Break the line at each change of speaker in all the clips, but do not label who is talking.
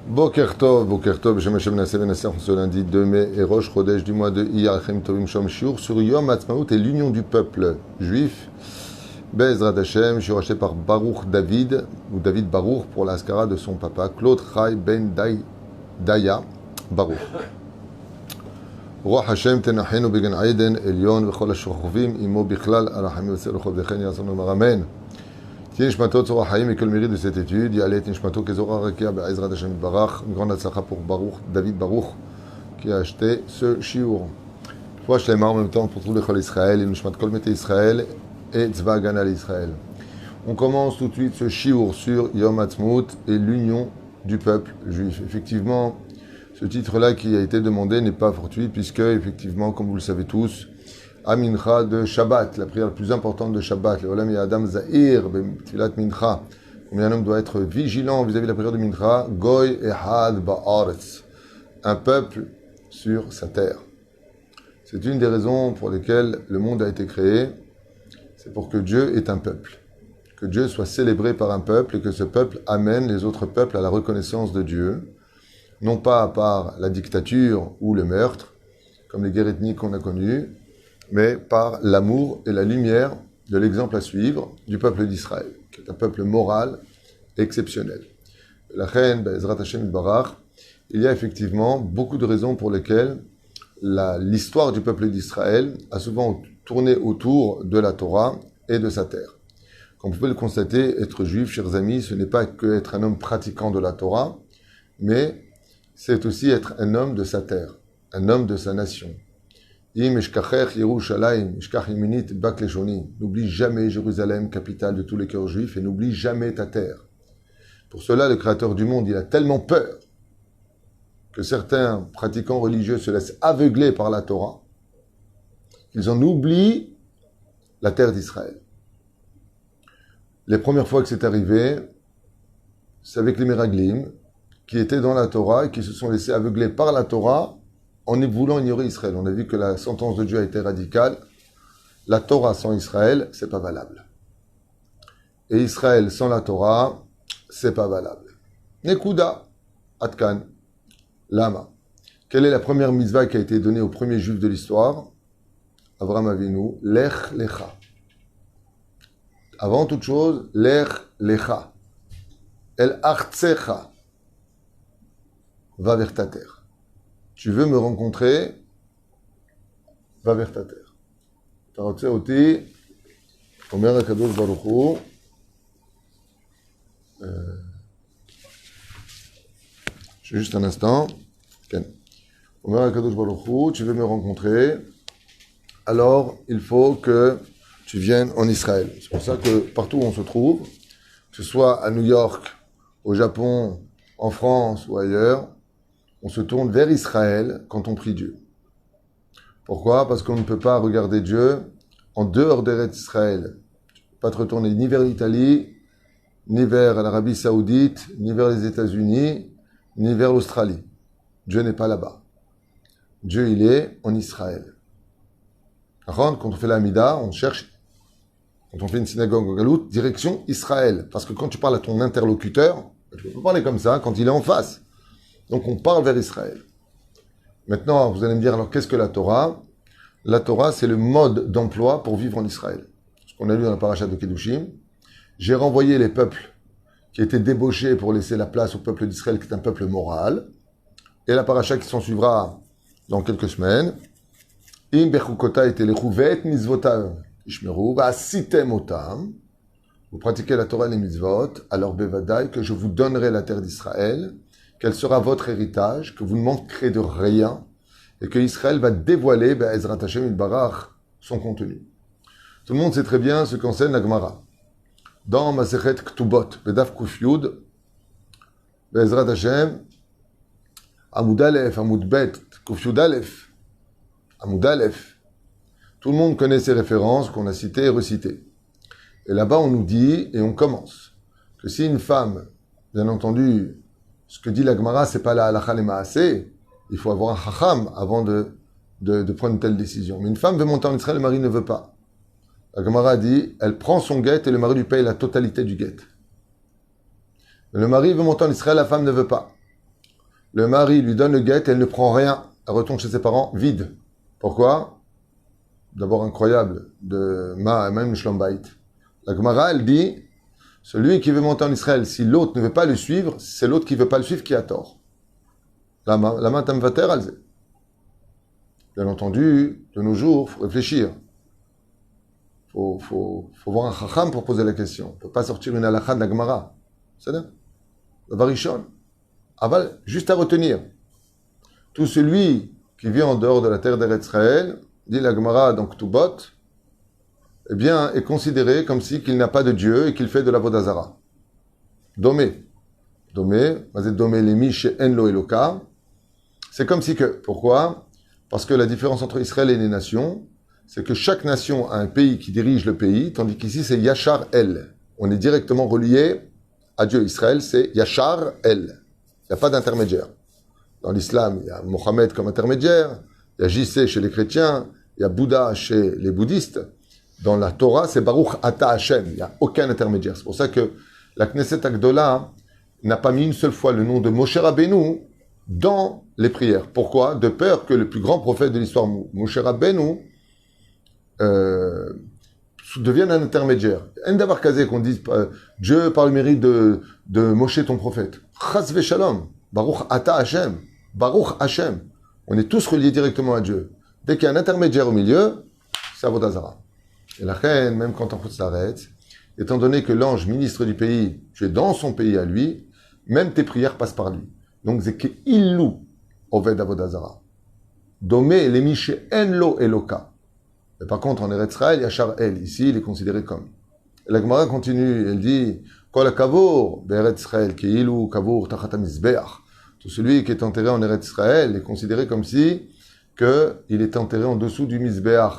Boker Tov, Shem Hashem Nasseh Venasser, ce lundi 2 mai, et Rosh Chodesh du mois de Iyar Chem Tovim Shom Shiur sur Yom Ha'atzmaut et l'union du peuple juif. Bezrat Hashem, je suis racheté par Baruch David, ou David Baruch, pour l'Askara de son papa, Claude Chai Ben Daya Baruch. Roi Hashem Tenachenu Began Aiden Elion Vechol HaShochovim Imo Bichlal Arachamim V'Ser Lechol Dechen Yasonu Mar Amen. Tiens Nishmato Tzorah Haïm et que le mérite de cette étude, Yalet Nishmato Kezora Rekia Be'ezrat Hashem Barach, une grande atzlacha pour Baruch, David Baruch, qui a acheté ce shiur. Fois Shlema en même temps pour tout l'école Israël, et Nishmat Kol Mete Israël et Tzva Ganal Israël. On commence tout de suite ce shiur sur Yom Ha'atzmaut et l'union du peuple juif. Effectivement, ce titre-là qui a été demandé n'est pas fortuit, puisque, effectivement, comme vous le savez tous, Mincha de Shabbat, la prière la plus importante de Shabbat, le Olam Yadam Zahir, Tfilat Mincha, combien un homme doit être vigilant vis-à-vis de la prière de Mincha, Goy Ehad Ba'aretz, un peuple sur sa terre. C'est une des raisons pour lesquelles le monde a été créé, c'est pour que Dieu ait un peuple, que Dieu soit célébré par un peuple et que ce peuple amène les autres peuples à la reconnaissance de Dieu, non pas par la dictature ou le meurtre, comme les guerres ethniques qu'on a connues, mais par l'amour et la lumière de l'exemple à suivre du peuple d'Israël, qui est un peuple moral exceptionnel. La reine Be'ezrat Hashem Barach, il y a effectivement beaucoup de raisons pour lesquelles l'histoire du peuple d'Israël a souvent tourné autour de la Torah et de sa terre. Comme vous pouvez le constater, être juif, chers amis, ce n'est pas que être un homme pratiquant de la Torah, mais c'est aussi être un homme de sa terre, un homme de sa nation. N'oublie jamais Jérusalem, capitale de tous les cœurs juifs, et n'oublie jamais ta terre. Pour cela, le Créateur du monde, il a tellement peur que certains pratiquants religieux se laissent aveugler par la Torah, qu'ils en oublient la terre d'Israël. Les premières fois que c'est arrivé, c'est avec les Meraglim, qui étaient dans la Torah et qui se sont laissés aveugler par la Torah en voulant ignorer Israël. On a vu que la sentence de Dieu a été radicale. La Torah sans Israël, c'est pas valable. Et Israël sans la Torah, c'est pas valable. Nekuda, Atkan, Lama. Quelle est la première mitzvah qui a été donnée au premier juif de l'histoire? Avraham Avinu, Lech Lecha. Avant toute chose, Lech Lecha. El Artsecha. Va vers ta terre. Tu veux me rencontrer, va vers ta terre. Tu רוצה אותי, אומר הקדוש ברוך הוא, juste un instant, אומר הקדוש ברוך הוא, tu veux me rencontrer, alors il faut que tu viennes en Israël. C'est pour ça que partout où on se trouve, que ce soit à New York, au Japon, en France ou ailleurs, on se tourne vers Israël quand on prie Dieu. Pourquoi? Parce qu'on ne peut pas regarder Dieu en dehors d'Eretz Israël. Tu ne peux pas te retourner ni vers l'Italie, ni vers l'Arabie Saoudite, ni vers les États-Unis, ni vers l'Australie. Dieu n'est pas là-bas. Dieu, il est en Israël. Quand on fait l'Amida, on cherche, quand on fait une synagogue au Galout, direction Israël. Parce que quand tu parles à ton interlocuteur, tu ne peux pas parler comme ça quand il est en face. Donc on parle vers Israël. Maintenant, vous allez me dire, alors qu'est-ce que la Torah? La Torah, c'est le mode d'emploi pour vivre en Israël. Ce qu'on a lu dans la paracha de Kedushim. J'ai renvoyé les peuples qui étaient débauchés pour laisser la place au peuple d'Israël, qui est un peuple moral. Et la paracha qui s'en suivra dans quelques semaines. Im bechukota et telechuvet mizvotav ishmeru va'asitem otam. Vous pratiquez la Torah et les mitzvot, alors bevadai que je vous donnerai la terre d'Israël, qu'elle sera votre héritage, que vous ne manquerez de rien, et que Israël va dévoiler, Be'ezrat Hashem Barach, son contenu. Tout le monde sait très bien ce qu'enseigne la Gemara. Dans Masechet Ktubot, Bedaf Kuf Yud, Be'ezrat Hashem, Amud Aleph, Amud Bet, Kuf Yud Aleph, Amud Aleph. Tout le monde connaît ces références qu'on a citées et recitées. Et là-bas, on nous dit, et on commence, que si une femme, bien entendu, ce que dit la Gemara, c'est pas la halakha les maaseh. Il faut avoir un chacham avant de prendre une telle décision. Mais une femme veut monter en Israël, le mari ne veut pas. La Gemara dit, elle prend son guet et le mari lui paye la totalité du guet. Mais le mari veut monter en Israël, la femme ne veut pas. Le mari lui donne le guet, elle ne prend rien. Elle retourne chez ses parents vide. Pourquoi? D'abord incroyable, de même Shlom Bayit. La Gemara, elle dit, celui qui veut monter en Israël, si l'autre ne veut pas le suivre, c'est l'autre qui ne veut pas le suivre qui a tort. La main tamvater, elle. Bien entendu, de nos jours, il faut réfléchir. Faut voir un chacham pour poser la question. On ne peut pas sortir une halakha de la Gemara. C'est ça? Le varishon. Aval, juste à retenir. Tout celui qui vit en dehors de la terre d'Eretz Israël, dit la Gemara dans Ktubot, eh bien, est considéré comme si qu'il n'a pas de Dieu et qu'il fait de la Vodazara. Domé. Domé, mazet domé lemi she'en lo eloka. C'est comme si que, pourquoi? Parce que la différence entre Israël et les nations, c'est que chaque nation a un pays qui dirige le pays, tandis qu'ici c'est Yachar El. On est directement relié à Dieu. Israël, c'est Yachar El. Il n'y a pas d'intermédiaire. Dans l'islam, il y a Mohammed comme intermédiaire, il y a JC chez les chrétiens, il y a Bouddha chez les bouddhistes. Dans la Torah, c'est Baruch Ata Hashem. Il n'y a aucun intermédiaire. C'est pour ça que la Knesset Agdola n'a pas mis une seule fois le nom de Moshe Rabbeinu dans les prières. Pourquoi? De peur que le plus grand prophète de l'histoire, Moshe Rabbeinu, devienne un intermédiaire. Un d'avoir casé qu'on dise Dieu par le mérite de Moshe ton prophète. Chas v'shalom. Baruch Ata Hashem. Baruch Hashem. On est tous reliés directement à Dieu. Dès qu'il y a un intermédiaire au milieu, c'est Avodah Zarah. Et la reine, même quand en route s'arrête, étant donné que l'ange ministre du pays, tu es dans son pays à lui, même tes prières passent par lui. Donc, c'est que illou oved Avodah Zarah. Domé lemi she'en lo eloka. Mais par contre, en Eretz Israël, Yachar El. Ici, il est considéré comme. Et la Gemara continue, elle dit Kol kavur be'Eretz Israël ki illou kavur tachat hamizbeach. Tout celui qui est enterré en Eretz Israël est considéré comme si il est enterré en dessous du Mizbeach.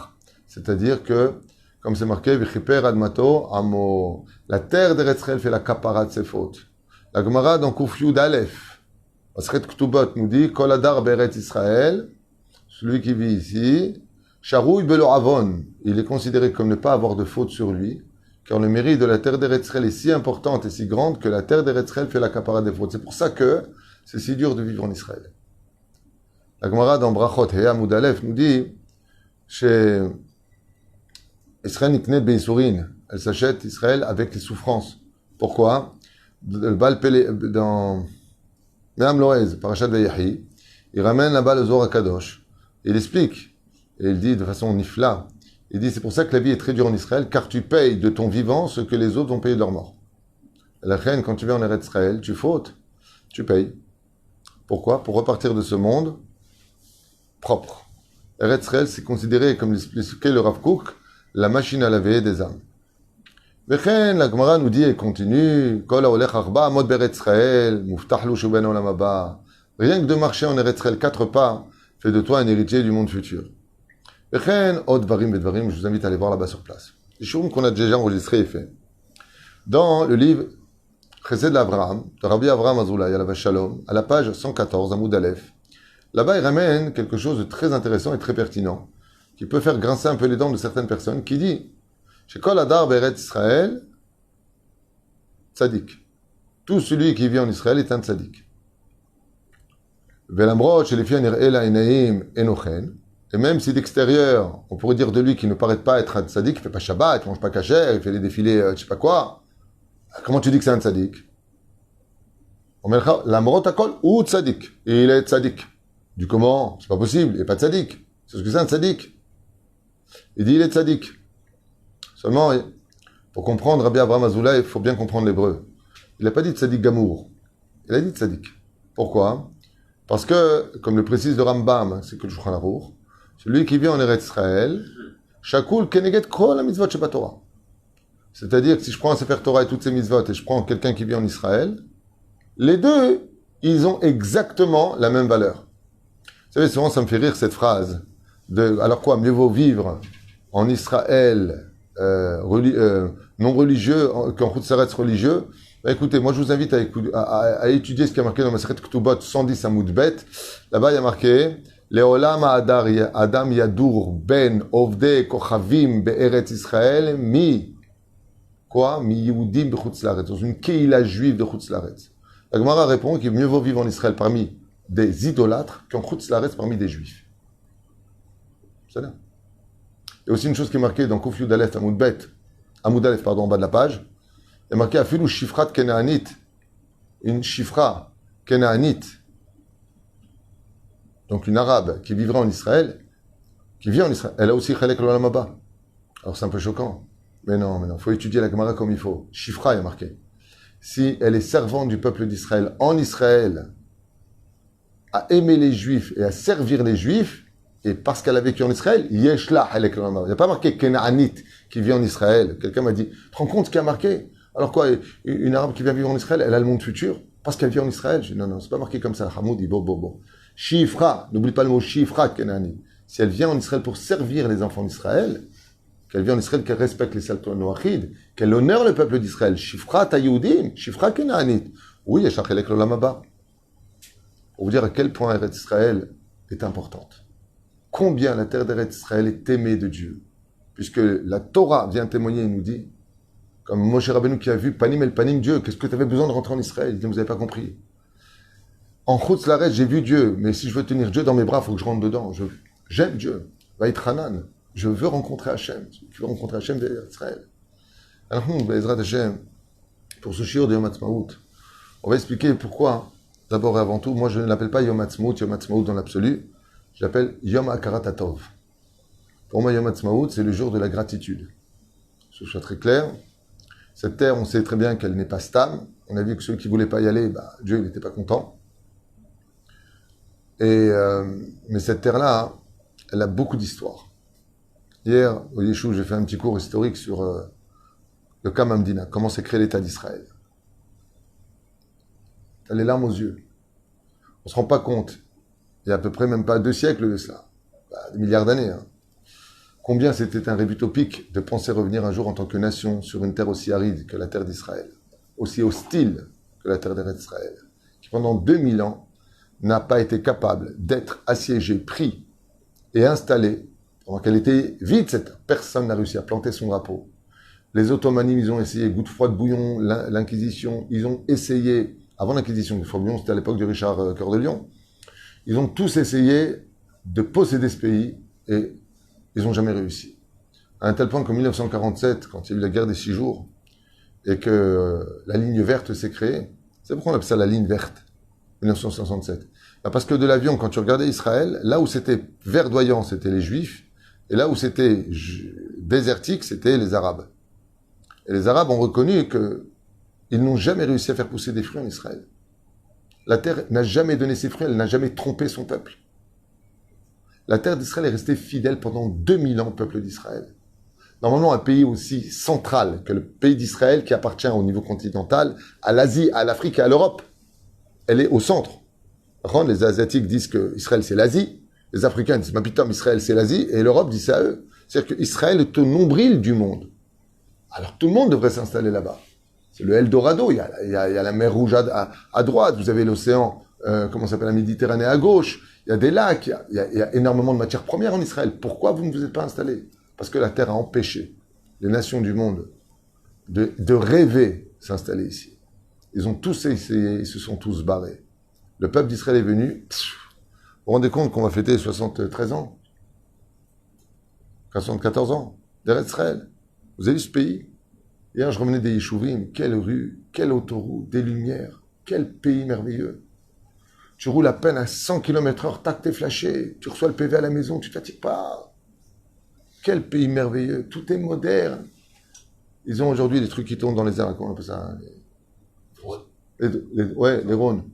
C'est-à-dire que, comme c'est marqué, V'chiper admato amo. La terre d'Eretz Israël fait la kapara de ses fautes. La Gemara dans Kuf Yud Aleph, Masret Ktubot nous dit Kol adar be'Eretz Israël, celui qui vit ici, Sharouy belo avon, il est considéré comme ne pas avoir de faute sur lui, car le mérite de la terre d'Eretz Israël est si importante et si grande que la terre d'Eretz Israël fait la kapara des fautes. C'est pour ça que c'est si dur de vivre en Israël. La Gemara dans Brachot, Hea Amud Aleph, nous dit chez Israël Niknet Beisourin, elle s'achète Israël avec les souffrances. Pourquoi? Dans Me'am Loez, Parashat Vayehi, il ramène là-bas le Zohar Kadosh. Il explique, et il dit de façon nifla, il dit c'est pour ça que la vie est très dure en Israël, car tu payes de ton vivant ce que les autres vont payer de leur mort. La reine, quand tu viens en Eretz Israël, tu fautes, tu payes. Pourquoi? Pour repartir de ce monde propre. Eretz Israël, c'est considéré, comme l'expliquait le Rav Kook, la machine à laver des âmes. Vechen, la Gemara nous dit et continue, Kol haolech arba amot be'Eretz Israël, muftach lo shuben olam haba. Rien que de marcher en Eretz Israël 4 pas, fait de toi un héritier du monde futur. Vechen, od varim bedvarim, je vous invite à aller voir là-bas sur place. Les choses qu'on a déjà enregistrées et fait. Dans le livre Chesed l'Avraham, de Rabbi Avraham Azoulay, à la Shalom, à la page 114, Amoud Aleph, là-bas, il ramène quelque chose de très intéressant et très pertinent, qui peut faire grincer un peu les dents de certaines personnes, qui dit chez Kol Adar Be'Eretz Israël, tzaddik. Tout celui qui vit en Israël est un tzaddik. Velamrot, chez les filles, enochen. Et même si d'extérieur, on pourrait dire de lui qu'il ne paraît pas être un tzaddik, il ne fait pas Shabbat, il ne mange pas kasher, il fait les défilés, je ne sais pas quoi. Comment tu dis que c'est un tzaddik? Lamrot akol ou tzaddik. Et il est tzaddik. Du comment? C'est pas possible, il n'est pas tzaddik. C'est ce que c'est un tzaddik. Il dit il est tzaddik. Seulement, pour comprendre Rabbi Avraham Azoulay, il faut bien comprendre l'hébreu. Il n'a pas dit tzaddik gamour. Il a dit tzaddik. Pourquoi? Parce que, comme le précise le Rambam, c'est que le Shulchan Aruch, celui qui vit en Eretz Israël, shakul keneget kol ha-mitzvot sheba Torah. C'est-à-dire que si je prends un Sefer Torah et toutes ses mitzvot et je prends quelqu'un qui vit en Israël, les deux, ils ont exactement la même valeur. Vous savez, souvent ça me fait rire cette phrase de alors quoi, mieux vaut vivre en Israël non religieux qu'en Khutzaretz religieux. Bah, écoutez, moi je vous invite à étudier ce qui a marqué dans Maseret Ktubot 110 Amoud Bet. Là-bas il y a marqué Leolam Adam Yadur Ben Ovde Kochavim Be'eretz Israël Mi quoi? Mi Yehudim Bechutz Laaretz, dans une Keila juive de Chutz Laaretz. La Gemara répond qu'il mieux vaut vivre en Israël parmi des idolâtres qui ont Chutz Laaretz parmi des juifs. C'est là. Il y a aussi une chose qui est marquée dans Kof Yud Aleph, Amoud Aleph, pardon, en bas de la page. Il est marqué Afilu Shifrat Kenaanit. Une Shifra Kenaanit. Donc une arabe qui vivra en Israël, qui vit en Israël, elle a aussi Chalek l'Olam Haba. Alors c'est un peu choquant. Mais non, il faut étudier la Gemara comme il faut. Shifra est marqué. Si elle est servante du peuple d'Israël en Israël, à aimer les Juifs et à servir les Juifs, et parce qu'elle a vécu en Israël, Yeshla Chalek l'Olam Haba. Il n'y a pas marqué Kenaanit qui vit en Israël. Quelqu'un m'a dit, tu te rends compte ce qu'il y a marqué? Alors quoi, une arabe qui vient vivre en Israël, elle a le monde futur parce qu'elle vit en Israël? Je dis, non, c'est pas marqué comme ça. Hamoud dit, bon. Shifra, n'oublie pas le mot Shifra Kenaanit. Si elle vient en Israël pour servir les enfants d'Israël, qu'elle vient en Israël, qu'elle respecte les Salton Noachid, qu'elle honore le peuple d'Israël, Shifra Tayoudim, Shifra Kenaanit. Oui, Yeshla Chalek l'Olam Haba. Pour vous dire à quel point Eretz Israël est importante. Combien la terre d'Eretz Israël est aimée de Dieu. Puisque la Torah vient témoigner et nous dit, comme Moshe Rabbeinu qui a vu Panim el Panim Dieu, qu'est-ce que tu avais besoin de rentrer en Israël? Il dit, vous n'avez pas compris. En Chutz Laaretz, j'ai vu Dieu, mais si je veux tenir Dieu dans mes bras, il faut que je rentre dedans. J'aime Dieu. Vaïtranan. Je veux rencontrer Hachem. Tu veux rencontrer Hachem d'Israël. Alors nous, Bezrat Hachem, pour ce shiur de Yom Ha'atzmaut, on va expliquer pourquoi, d'abord et avant tout, moi je ne l'appelle pas Yom Ha'atzmaut dans l'absolu, je l'appelle Yom HaKarat HaTov. Pour moi, Yom Ha'atzmaut, c'est le jour de la gratitude. Que ce soit très clair. Cette terre, on sait très bien qu'elle n'est pas stable. On a vu que ceux qui ne voulaient pas y aller, Dieu n'était pas content. Mais cette terre-là, elle a beaucoup d'histoire. Hier, au Yeshua, j'ai fait un petit cours historique sur le Kam Hamdina, comment s'est créé l'État d'Israël. T'as les larmes aux yeux. On ne se rend pas compte, il y a à peu près même pas 2 siècles de cela, des milliards d'années, combien c'était un rêve utopique de penser revenir un jour en tant que nation sur une terre aussi aride que la terre d'Israël, aussi hostile que la terre d'Israël, qui pendant 2000 ans n'a pas été capable d'être assiégée, pris et installée, pendant qu'elle était vide, cette terre. Personne n'a réussi à planter son drapeau. Les Ottomanimes, ils ont essayé, goutte froide bouillon, l'Inquisition, ils ont essayé, avant l'Inquisition, goutte froide bouillon, c'était à l'époque de Richard Cœur de Lion, ils ont tous essayé de posséder ce pays et ils n'ont jamais réussi. À un tel point qu'en 1947, quand il y a eu la guerre des 6 jours, et que la ligne verte s'est créée, c'est pourquoi on appelle ça la ligne verte, 1967. Parce que de l'avion, quand tu regardais Israël, là où c'était verdoyant, c'était les Juifs, et là où c'était désertique, c'était les Arabes. Et les Arabes ont reconnu qu'ils n'ont jamais réussi à faire pousser des fruits en Israël. La terre n'a jamais donné ses fruits, elle n'a jamais trompé son peuple. La terre d'Israël est restée fidèle pendant 2000 ans au peuple d'Israël. Normalement, un pays aussi central que le pays d'Israël, qui appartient au niveau continental, à l'Asie, à l'Afrique et à l'Europe, elle est au centre. Les Asiatiques disent que Israël c'est l'Asie, les Africains disent, putain, Israël c'est l'Asie, et l'Europe dit ça à eux. C'est-à-dire qu'Israël est au nombril du monde. Alors tout le monde devrait s'installer là-bas. C'est le Eldorado, il y a la mer Rouge à droite, vous avez l'océan, comment s'appelle, la Méditerranée à gauche, il y a des lacs, il y a énormément de matières premières en Israël. Pourquoi vous ne vous êtes pas installés? Parce que la terre a empêché les nations du monde de rêver s'installer ici. Ils ont tous essayé, ils se sont tous barrés. Le peuple d'Israël est venu. Vous vous rendez compte qu'on va fêter 73 ans 74 ans d'Eretz Israël. Vous avez vu ce pays? Hier, je revenais des Yeshuvim. Quelle rue, quelle autoroute, des lumières. Quel pays merveilleux. Tu roules à peine à 100 km/h, tac, t'es flashé. Tu reçois le PV à la maison, tu ne fatigues pas. Quel pays merveilleux. Tout est moderne. Ils ont aujourd'hui des trucs qui tournent dans les airs. Comment on appelle ça? Les drones.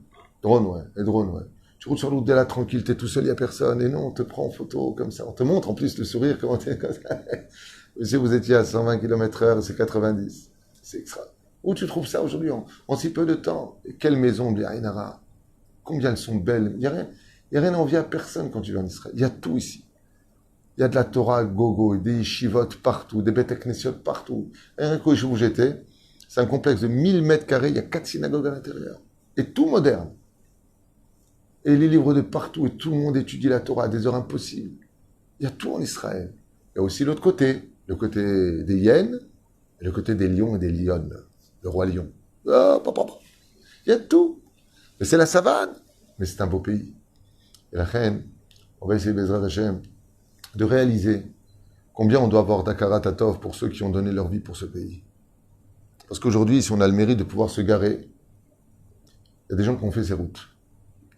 Les drones, ouais. Tu roules sur la route de la tranquille, t'es tout seul, il n'y a personne. Et non, on te prend en photo comme ça. On te montre en plus le sourire, comment t'es comme ça. Monsieur, vous étiez à 120 km/h, c'est 90. C'est extra. Où tu trouves ça aujourd'hui en si peu de temps? Et quelle maison de Aïnara. Combien elles sont belles. Il n'y a rien à envier à personne quand tu viens en Israël. Il y a tout ici. Il y a de la Torah à gogo, des yeshivot partout, des bêtes knessiot partout. Rien qu'au où j'étais, c'est un complexe de 1000 mètres carrés, il y a 4 synagogues à l'intérieur. Et tout moderne. Et les livres de partout, et tout le monde étudie la Torah à des heures impossibles. Il y a tout en Israël. Il y a aussi l'autre côté, le côté des hyènes, et le côté des lions et des lionnes, le roi lion. Il y a tout. Mais c'est la savane. mais c'est un beau pays. Et la reine, on va essayer, Bezrat Hashem, de réaliser combien on doit avoir d'Akarat Atov pour ceux qui ont donné leur vie pour ce pays. Parce qu'aujourd'hui, si on a le mérite de pouvoir se garer, il y a des gens qui ont fait ces routes.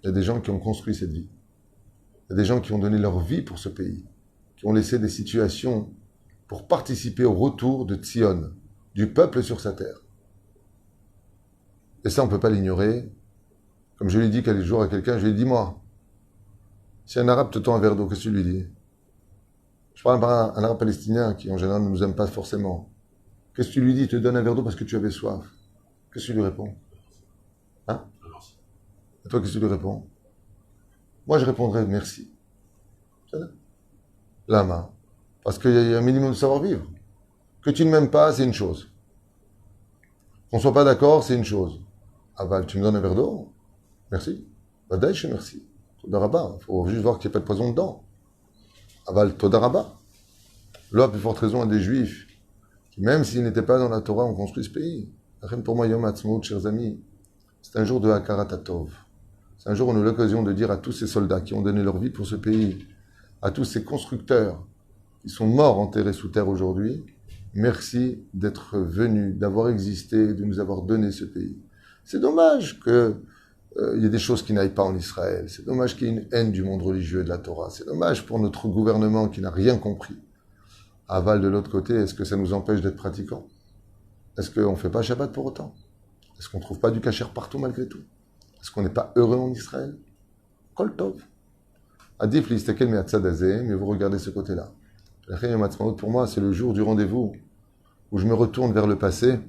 Il y a des gens qui ont construit cette vie. Il y a des gens qui ont donné leur vie pour ce pays, qui ont laissé des situations pour participer au retour de Tzion, du peuple sur sa terre. Et ça, on ne peut pas l'ignorer. Comme je lui ai dit quel jour à quelqu'un, je lui ai dit, moi, si un arabe te tend un verre d'eau, qu'est-ce que tu lui dis? Je parle pas un arabe palestinien qui, en général, ne nous aime pas forcément. Qu'est-ce que tu lui dis? Il te donne un verre d'eau parce que tu avais soif. Qu'est-ce que tu lui réponds? Hein? Et toi, qu'est-ce que tu lui réponds? Moi, je répondrais merci. C'est ça? Lama. Parce qu'il y a un minimum de savoir-vivre. Que tu ne m'aimes pas, c'est une chose. Qu'on ne soit pas d'accord, c'est une chose. Aval, tu me donnes un verre d'eau? Merci. Badaïch, merci. Todarabah. Il faut juste voir qu'il n'y a pas de poison dedans. Aval, Todarabah. Là, à plus forte raison, à des juifs qui, même s'ils n'étaient pas dans la Torah, ont construit ce pays. Pour moi, Yom Ha'atzmaut, chers amis, c'est un jour de Hakarat Hatov. C'est un jour où on a l'occasion de dire à tous ces soldats qui ont donné leur vie pour ce pays, à tous ces constructeurs qui sont morts enterrés sous terre aujourd'hui, merci d'être venus, d'avoir existé, de nous avoir donné ce pays. C'est dommage qu'il y ait des choses qui n'aillent pas en Israël. C'est dommage qu'il y ait une haine du monde religieux et de la Torah. C'est dommage pour notre gouvernement qui n'a rien compris. Aval, de l'autre côté, est-ce que ça nous empêche d'être pratiquants? Est-ce qu'on ne fait pas Shabbat pour autant? Est-ce qu'on ne trouve pas du kasher partout malgré tout? Est-ce qu'on n'est pas heureux en Israël? Kol Tov. Adif listekel me'atzad hazeh, mais vous regardez ce côté-là. Pour moi, c'est le jour du rendez-vous où je me retourne vers le passé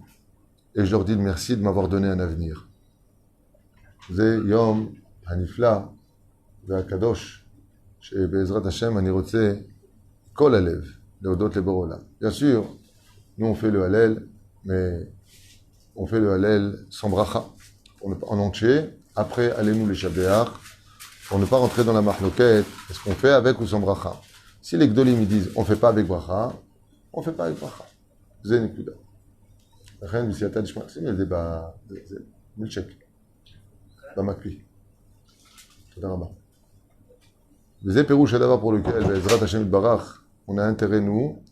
et je leur dis merci de m'avoir donné un avenir. C'est Yom Hanifla Ve'akadosh She'be'ezrat Hashem Ani Rotze Kol Alev Leodot Leborola. Bien sûr, nous on fait le Hallel, mais on fait le Hallel sans bracha, en entier. Après, allez-nous les Shabéach, pour ne pas rentrer dans la mahloket, est-ce qu'on fait avec ou sans bracha? Si les Gdolim ils disent on ne fait pas avec bracha, on ne fait pas avec bracha. C'est une écoute. La reine du Siata Dishma, c'est le débat. Milchek. Bamakli. Toda Rabba. Le Pérouche d'abord pour lequel, Ezrat Hashem Barach, on a intérêt, nous,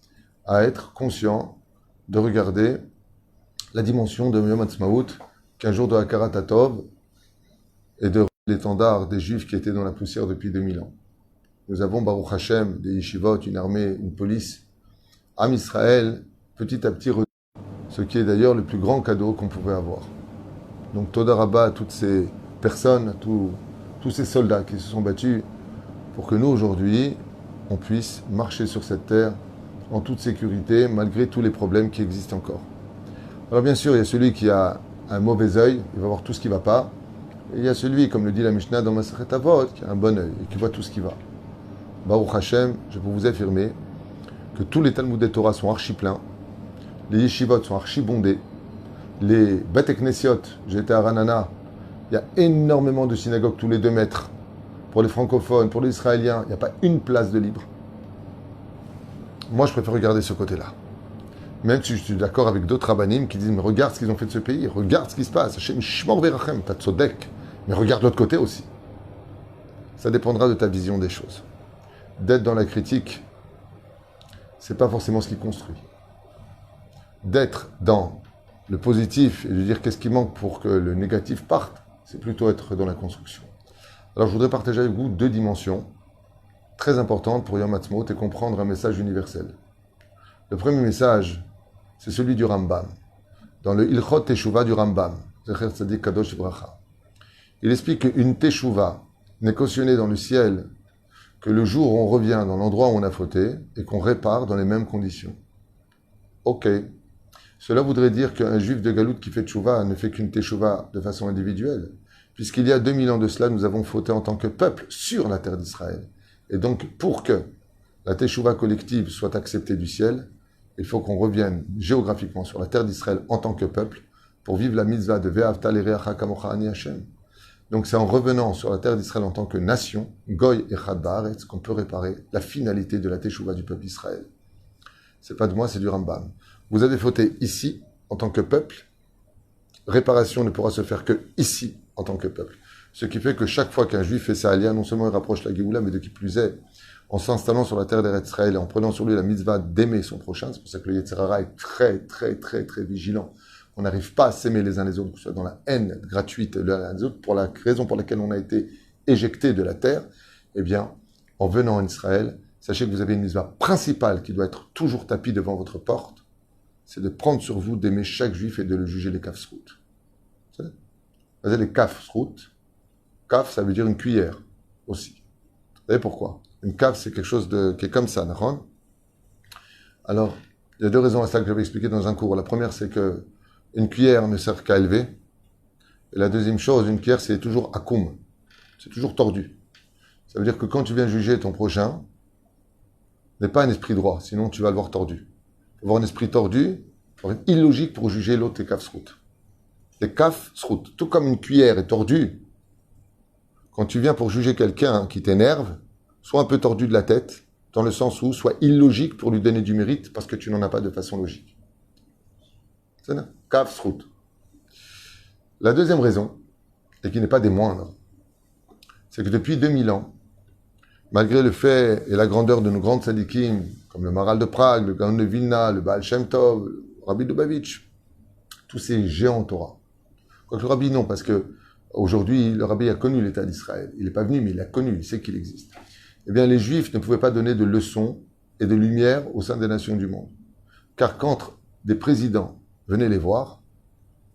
à être conscients de regarder la dimension de Yom Ha'atzmaut, qu'un jour de Hakarat Hatov, et de l'étendard des Juifs qui étaient dans la poussière depuis 2000 ans. Nous avons, Baruch Hashem, des yeshivot, une armée, une police. Am Israël, petit à petit, ce qui est d'ailleurs le plus grand cadeau qu'on pouvait avoir. Donc, Toda Rabba à toutes ces personnes, à tous ces soldats qui se sont battus pour que nous, aujourd'hui, on puisse marcher sur cette terre en toute sécurité, malgré tous les problèmes qui existent encore. Alors, bien sûr, il y a celui qui a un mauvais œil, il va voir tout ce qui ne va pas. Et il y a celui, comme le dit la Mishnah dans Masechet Avot, qui a un bon œil et qui voit tout ce qui va. Baruch Hashem, je peux vous affirmer que tous les Talmudei Torah sont archi pleins, les yeshivot sont archi bondés, les Bet Knesiot, j'étais à Ranana, il y a énormément de synagogues tous les 2 mètres. Pour les francophones, pour les Israéliens, il n'y a pas une place de libre. Moi, je préfère regarder ce côté-là. Même si je suis d'accord avec d'autres rabbanim qui disent mais regarde ce qu'ils ont fait de ce pays, regarde ce qui se passe, Hashem Shmor Verachem, t'as tzodek, mais regarde l'autre côté aussi. Ça dépendra de ta vision des choses. D'être dans la critique, c'est pas forcément ce qui construit. D'être dans le positif et de dire qu'est-ce qui manque pour que le négatif parte, c'est plutôt être dans la construction. Alors je voudrais partager avec vous 2 dimensions très importantes pour Yom Ha'atzmaut et comprendre un message universel. Le premier message, c'est celui du Rambam, dans le Ilchot Teshuvah du Rambam, Zecher Tzadik Kadosh Bracha. Il explique qu'une Teshuvah n'est cautionnée dans le ciel que le jour où on revient dans l'endroit où on a fauté et qu'on répare dans les mêmes conditions. Ok. Cela voudrait dire qu'un juif de Galout qui fait Teshuvah ne fait qu'une Teshuvah de façon individuelle, puisqu'il y a 2000 ans de cela, nous avons fauté en tant que peuple sur la terre d'Israël. Et donc, pour que la Teshuvah collective soit acceptée du ciel, il faut qu'on revienne géographiquement sur la terre d'Israël en tant que peuple pour vivre la mitzvah de Ve'avta l'ereacha kamocha ani Hashem. Donc c'est en revenant sur la terre d'Israël en tant que nation, Goy et Chad Ba'aretz, qu'on peut réparer la finalité de la Teshuvah du peuple d'Israël. C'est pas de moi, c'est du Rambam. Vous avez fauté ici, en tant que peuple. Réparation ne pourra se faire que ici, en tant que peuple. Ce qui fait que chaque fois qu'un juif fait sa alia, non seulement il rapproche la Géoula, mais de qui plus est, en s'installant sur la terre d'Eretz Israël et en prenant sur lui la mitzvah d'aimer son prochain, c'est pour ça que le Yetzer Hara est très, très, très, très vigilant. On n'arrive pas à s'aimer les uns les autres, que ce soit dans la haine gratuite les uns les autres, pour la raison pour laquelle on a été éjecté de la terre. Eh bien, en venant en Israël, sachez que vous avez une mitzvah principale qui doit être toujours tapie devant votre porte, c'est de prendre sur vous d'aimer chaque juif et de le juger les kafsrout. Vous savez, les kafsrout, kaf, ça veut dire une cuillère aussi. Vous savez pourquoi? Une kaf, c'est quelque chose qui est comme ça, d'accord? Alors, il y a deux raisons à ça que j'avais expliqué dans un cours. La première, c'est que une cuillère ne sert qu'à élever. Et la deuxième chose, une cuillère, c'est toujours akoum. C'est toujours tordu. Ça veut dire que quand tu viens juger ton prochain, n'est pas un esprit droit, sinon tu vas le voir tordu. Il faut avoir un esprit tordu, pour être illogique pour juger l'autre et kafsrout. Les kafsrout, tout comme une cuillère est tordue, quand tu viens pour juger quelqu'un qui t'énerve, sois un peu tordu de la tête, dans le sens où sois illogique pour lui donner du mérite parce que tu n'en as pas de façon logique. C'est ça, kafsrout. La deuxième raison, et qui n'est pas des moindres, c'est que depuis 2000 ans, malgré le fait et la grandeur de nos grandes tzadikim, comme le Maral de Prague, le Gaon de Vilna, le Baal Shem Tov, le Rabbi Lubavitch, tous ces géants en Torah. Quoique le Rabbi, non, parce que aujourd'hui, le Rabbi a connu l'État d'Israël. Il n'est pas venu, mais il a connu, il sait qu'il existe. Eh bien, les Juifs ne pouvaient pas donner de leçons et de lumière au sein des nations du monde. Car quand des présidents venaient les voir,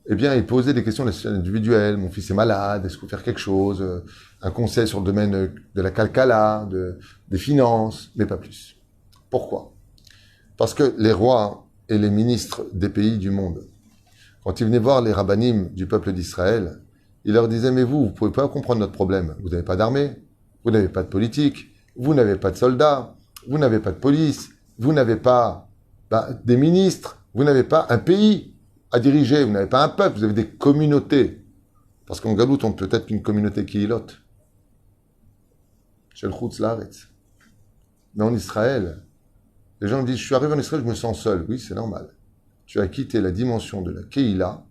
eh bien, ils posaient des questions individuelles. Mon fils est malade, est-ce qu'il faut faire quelque chose? Un conseil sur le domaine de la calcala, des finances, mais pas plus. Pourquoi? Parce que les rois et les ministres des pays du monde, quand ils venaient voir les rabbinim du peuple d'Israël, ils leur disaient, mais vous ne pouvez pas comprendre notre problème. Vous n'avez pas d'armée, vous n'avez pas de politique, vous n'avez pas de soldats, vous n'avez pas de police, vous n'avez pas des ministres, vous n'avez pas un pays à diriger, vous n'avez pas un peuple, vous avez des communautés. Parce qu'en Galoute, on peut être qu'une communauté qui ilote. Chez le Chutz Laaretz. Mais en Israël, les gens disent, je suis arrivé en Israël, je me sens seul. Oui, c'est normal. Tu as quitté la dimension de la Keïla,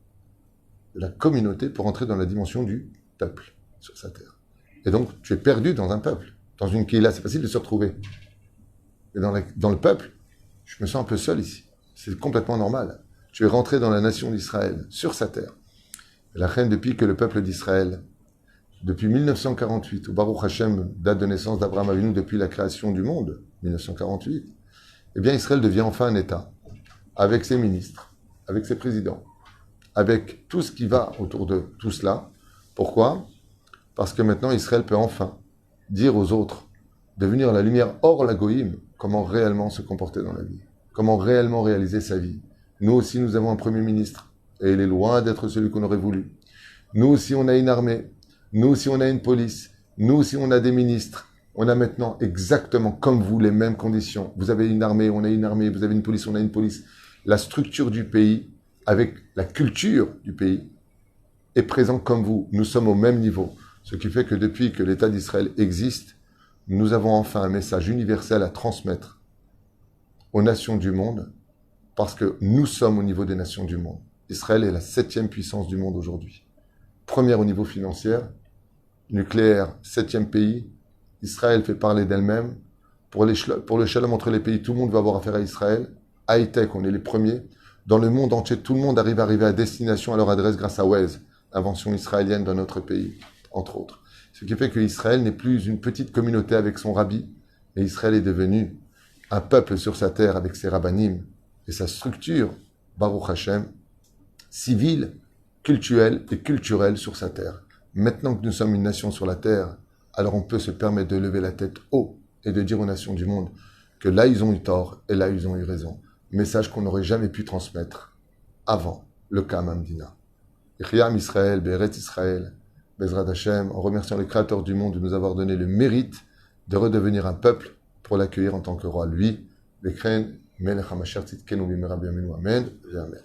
de la communauté, pour entrer dans la dimension du peuple sur sa terre. Et donc, tu es perdu dans un peuple. Dans une Keïla, c'est facile de se retrouver. Mais dans le peuple, je me sens un peu seul ici. C'est complètement normal. Tu es rentré dans la nation d'Israël, sur sa terre. Et la reine, depuis que le peuple d'Israël, depuis 1948, au Baruch Hashem, date de naissance d'Abraham Avinu, depuis la création du monde, 1948, eh bien Israël devient enfin un État, avec ses ministres, avec ses présidents, avec tout ce qui va autour de tout cela. Pourquoi? Parce que maintenant Israël peut enfin dire aux autres, devenir la lumière hors la goïm, comment réellement se comporter dans la vie, comment réellement réaliser sa vie. Nous aussi, nous avons un Premier ministre, et il est loin d'être celui qu'on aurait voulu. Nous aussi, on a une armée. Nous aussi, on a une police. Nous aussi, on a des ministres. On a maintenant exactement comme vous les mêmes conditions. Vous avez une armée, on a une armée. Vous avez une police, on a une police. La structure du pays, avec la culture du pays, est présente comme vous. Nous sommes au même niveau. Ce qui fait que depuis que l'État d'Israël existe, nous avons enfin un message universel à transmettre aux nations du monde, parce que nous sommes au niveau des nations du monde. Israël est la 7e puissance du monde aujourd'hui. Première au niveau financier, nucléaire, 7e pays. Israël fait parler d'elle-même. Pour le shalom entre les pays, tout le monde va avoir affaire à Israël. High-tech, on est les premiers. Dans le monde entier, tout le monde arrive à destination à leur adresse grâce à Waze, invention israélienne dans notre pays, entre autres. Ce qui fait que Israël n'est plus une petite communauté avec son rabbi, mais Israël est devenu un peuple sur sa terre avec ses rabbanim, et sa structure, Baruch Hashem, civile, culturelle et culturelle sur sa terre. Maintenant que nous sommes une nation sur la terre, alors on peut se permettre de lever la tête haut et de dire aux nations du monde que là ils ont eu tort et là ils ont eu raison. Message qu'on n'aurait jamais pu transmettre avant le Ka'am Hamdina. Yechiyam Israël, Be'eretz Israël, Bezrat Hashem, en remerciant le Créateur du monde de nous avoir donné le mérite de redevenir un peuple pour l'accueillir en tant que roi. Lui, Bekren, Melech HaMashiach Tzidkenu B'mehera B'yameinu. Amen et Amen.